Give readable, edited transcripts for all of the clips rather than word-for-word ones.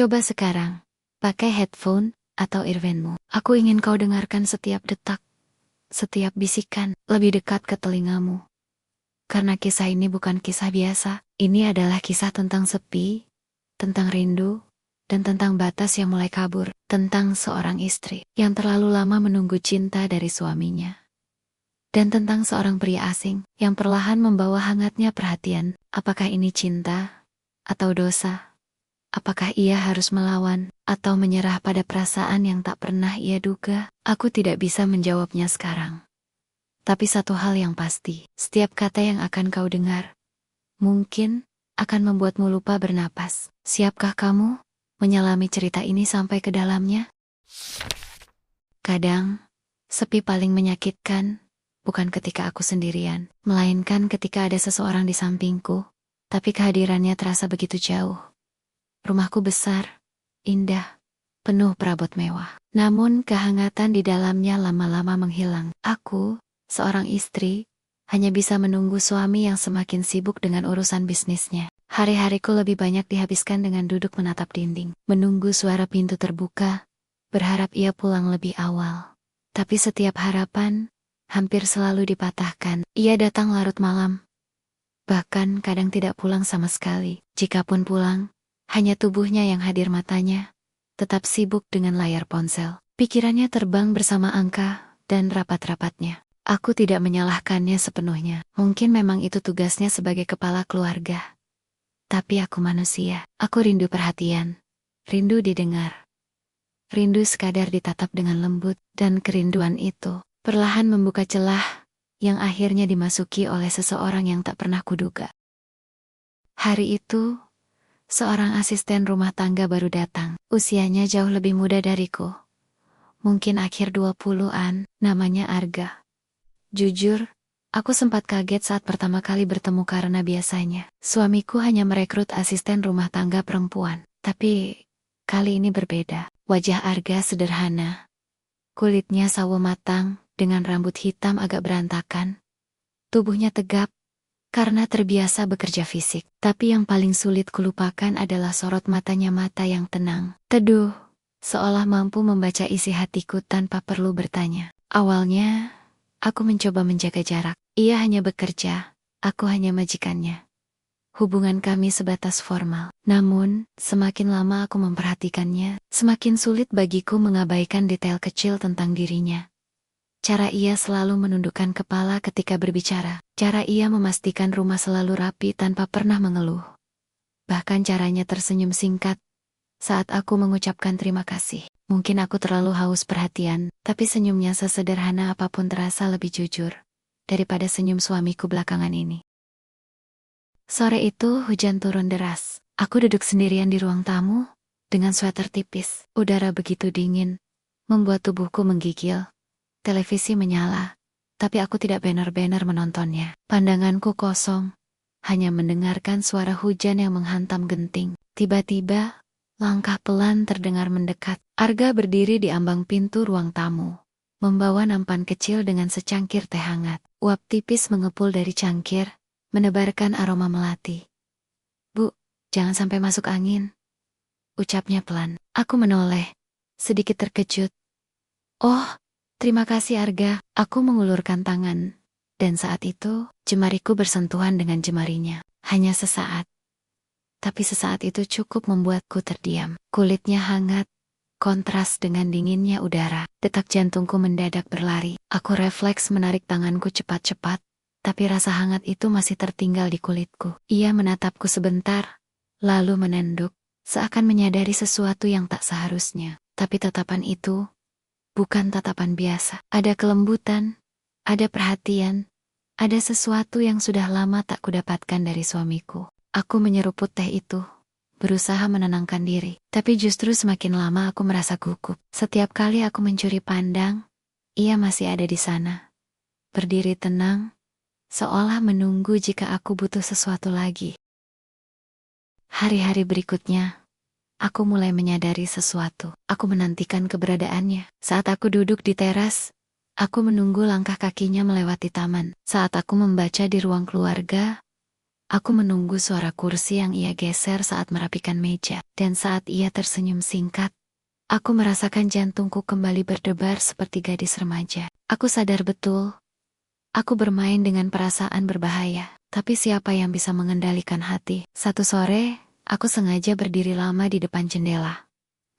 Coba sekarang, pakai headphone atau earphone-mu. Aku ingin kau dengarkan setiap detak, setiap bisikan, lebih dekat ke telingamu. Karena kisah ini bukan kisah biasa, ini adalah kisah tentang sepi, tentang rindu, dan tentang batas yang mulai kabur, tentang seorang istri yang terlalu lama menunggu cinta dari suaminya. Dan tentang seorang pria asing yang perlahan membawa hangatnya perhatian. Apakah ini cinta atau dosa? Apakah ia harus melawan atau menyerah pada perasaan yang tak pernah ia duga? Aku tidak bisa menjawabnya sekarang. Tapi satu hal yang pasti, setiap kata yang akan kau dengar, mungkin akan membuatmu lupa bernapas. Siapkah kamu menyelami cerita ini sampai ke dalamnya? Kadang, sepi paling menyakitkan, bukan ketika aku sendirian, melainkan ketika ada seseorang di sampingku, tapi kehadirannya terasa begitu jauh. Rumahku besar, indah, penuh perabot mewah. Namun kehangatan di dalamnya lama-lama menghilang. Aku, seorang istri, hanya bisa menunggu suami yang semakin sibuk dengan urusan bisnisnya. Hari-hariku lebih banyak dihabiskan dengan duduk menatap dinding, menunggu suara pintu terbuka, berharap ia pulang lebih awal. Tapi setiap harapan hampir selalu dipatahkan. Ia datang larut malam, bahkan kadang tidak pulang sama sekali. Jikapun pulang, hanya tubuhnya yang hadir, matanya tetap sibuk dengan layar ponsel. Pikirannya terbang bersama angka dan rapat-rapatnya. Aku tidak menyalahkannya sepenuhnya. Mungkin memang itu tugasnya sebagai kepala keluarga. Tapi aku manusia. Aku rindu perhatian, rindu didengar, rindu sekadar ditatap dengan lembut. Dan kerinduan itu perlahan membuka celah yang akhirnya dimasuki oleh seseorang yang tak pernah kuduga. Hari itu, seorang asisten rumah tangga baru datang. Usianya jauh lebih muda dariku. Mungkin akhir 20-an, namanya Arga. Jujur, aku sempat kaget saat pertama kali bertemu karena biasanya suamiku hanya merekrut asisten rumah tangga perempuan. Tapi kali ini berbeda. Wajah Arga sederhana. Kulitnya sawo matang dengan rambut hitam agak berantakan. Tubuhnya tegap karena terbiasa bekerja fisik. Tapi yang paling sulit kulupakan adalah sorot matanya, mata yang tenang, teduh, seolah mampu membaca isi hatiku tanpa perlu bertanya. Awalnya, aku mencoba menjaga jarak. Ia hanya bekerja, aku hanya majikannya. Hubungan kami sebatas formal. Namun, semakin lama aku memperhatikannya, semakin sulit bagiku mengabaikan detail kecil tentang dirinya. Cara ia selalu menundukkan kepala ketika berbicara. Cara ia memastikan rumah selalu rapi tanpa pernah mengeluh. Bahkan caranya tersenyum singkat saat aku mengucapkan terima kasih. Mungkin aku terlalu haus perhatian, tapi senyumnya sesederhana apapun terasa lebih jujur daripada senyum suamiku belakangan ini. Sore itu hujan turun deras. Aku duduk sendirian di ruang tamu dengan sweater tipis. Udara begitu dingin, membuat tubuhku menggigil. Televisi menyala, tapi aku tidak benar-benar menontonnya. Pandanganku kosong, hanya mendengarkan suara hujan yang menghantam genting. Tiba-tiba, langkah pelan terdengar mendekat. Arga berdiri di ambang pintu ruang tamu, membawa nampan kecil dengan secangkir teh hangat. Uap tipis mengepul dari cangkir, menebarkan aroma melati. "Bu, jangan sampai masuk angin," ucapnya pelan. Aku menoleh, sedikit terkejut. "Oh, terima kasih Arga." Aku mengulurkan tangan, dan saat itu, jemariku bersentuhan dengan jemarinya. Hanya sesaat. Tapi sesaat itu cukup membuatku terdiam. Kulitnya hangat, kontras dengan dinginnya udara. Detak jantungku mendadak berlari. Aku refleks menarik tanganku cepat-cepat, tapi rasa hangat itu masih tertinggal di kulitku. Ia menatapku sebentar, lalu menunduk, seakan menyadari sesuatu yang tak seharusnya. Tapi tatapan itu bukan tatapan biasa. Ada kelembutan, ada perhatian, ada sesuatu yang sudah lama tak kudapatkan dari suamiku. Aku menyeruput teh itu, berusaha menenangkan diri. Tapi justru semakin lama aku merasa gugup. Setiap kali aku mencuri pandang, ia masih ada di sana. Berdiri tenang, seolah menunggu jika aku butuh sesuatu lagi. Hari-hari berikutnya, aku mulai menyadari sesuatu. Aku menantikan keberadaannya. Saat aku duduk di teras, aku menunggu langkah kakinya melewati taman. Saat aku membaca di ruang keluarga, Aku menunggu suara kursi yang ia geser saat merapikan meja, dan saat ia tersenyum singkat, aku merasakan jantungku kembali berdebar seperti gadis remaja. Aku sadar betul, aku bermain dengan perasaan berbahaya, tapi siapa yang bisa mengendalikan hati? Satu sore, aku sengaja berdiri lama di depan jendela,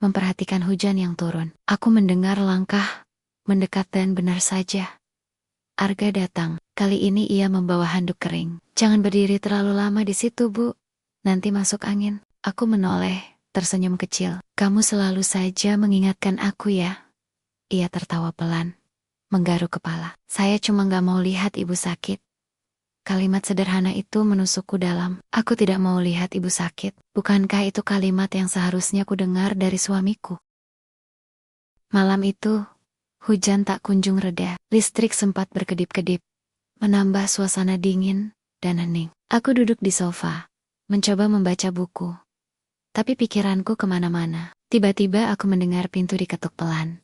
memperhatikan hujan yang turun. Aku mendengar langkah mendekat dan benar saja, Arga datang. Kali ini ia membawa handuk kering. Jangan berdiri terlalu lama di situ, Bu. Nanti masuk angin. Aku menoleh, tersenyum kecil. Kamu selalu saja mengingatkan aku ya. Ia tertawa pelan, menggaruk kepala. Saya cuma gak mau lihat ibu sakit. Kalimat sederhana itu menusukku dalam. Aku tidak mau lihat ibu sakit. Bukankah itu kalimat yang seharusnya ku dengar dari suamiku? Malam itu, hujan tak kunjung reda. Listrik sempat berkedip-kedip, menambah suasana dingin dan hening. Aku duduk di sofa, mencoba membaca buku. Tapi pikiranku kemana-mana. Tiba-tiba aku mendengar pintu diketuk pelan.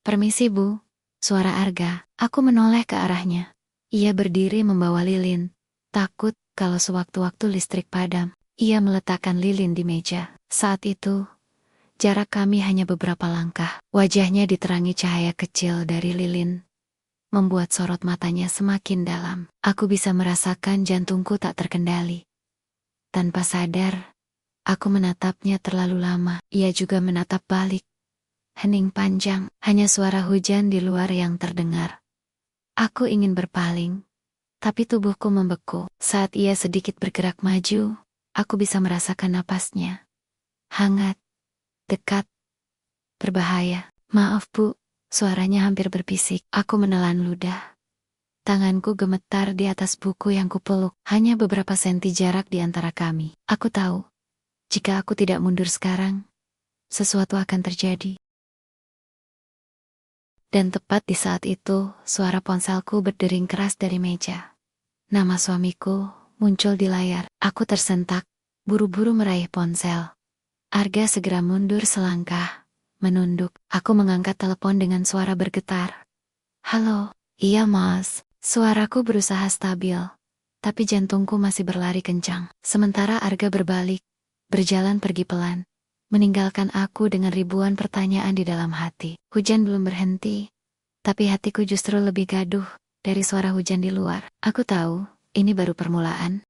Permisi, Bu. Suara Arga. Aku menoleh ke arahnya. Ia berdiri membawa lilin. Takut kalau sewaktu-waktu listrik padam. Ia meletakkan lilin di meja. Saat itu, jarak kami hanya beberapa langkah. Wajahnya diterangi cahaya kecil dari lilin, membuat sorot matanya semakin dalam. Aku bisa merasakan jantungku tak terkendali. Tanpa sadar, aku menatapnya terlalu lama. Ia juga menatap balik. Hening panjang, hanya suara hujan di luar yang terdengar. Aku ingin berpaling, tapi tubuhku membeku. Saat ia sedikit bergerak maju, aku bisa merasakan napasnya. Hangat, dekat, berbahaya. Maaf, Bu. Suaranya hampir berbisik. Aku menelan ludah. Tanganku gemetar di atas buku yang kupeluk. Hanya beberapa senti jarak di antara kami. Aku tahu, jika aku tidak mundur sekarang, sesuatu akan terjadi. Dan tepat di saat itu, suara ponselku berdering keras dari meja. Nama suamiku muncul di layar. Aku tersentak, buru-buru meraih ponsel. Arga segera mundur selangkah, menunduk. Aku mengangkat telepon dengan suara bergetar. Halo, iya Mas. Suaraku berusaha stabil, tapi jantungku masih berlari kencang. Sementara Arga berbalik, berjalan pergi pelan, meninggalkan aku dengan ribuan pertanyaan di dalam hati. Hujan belum berhenti, tapi hatiku justru lebih gaduh dari suara hujan di luar. Aku tahu, ini baru permulaan,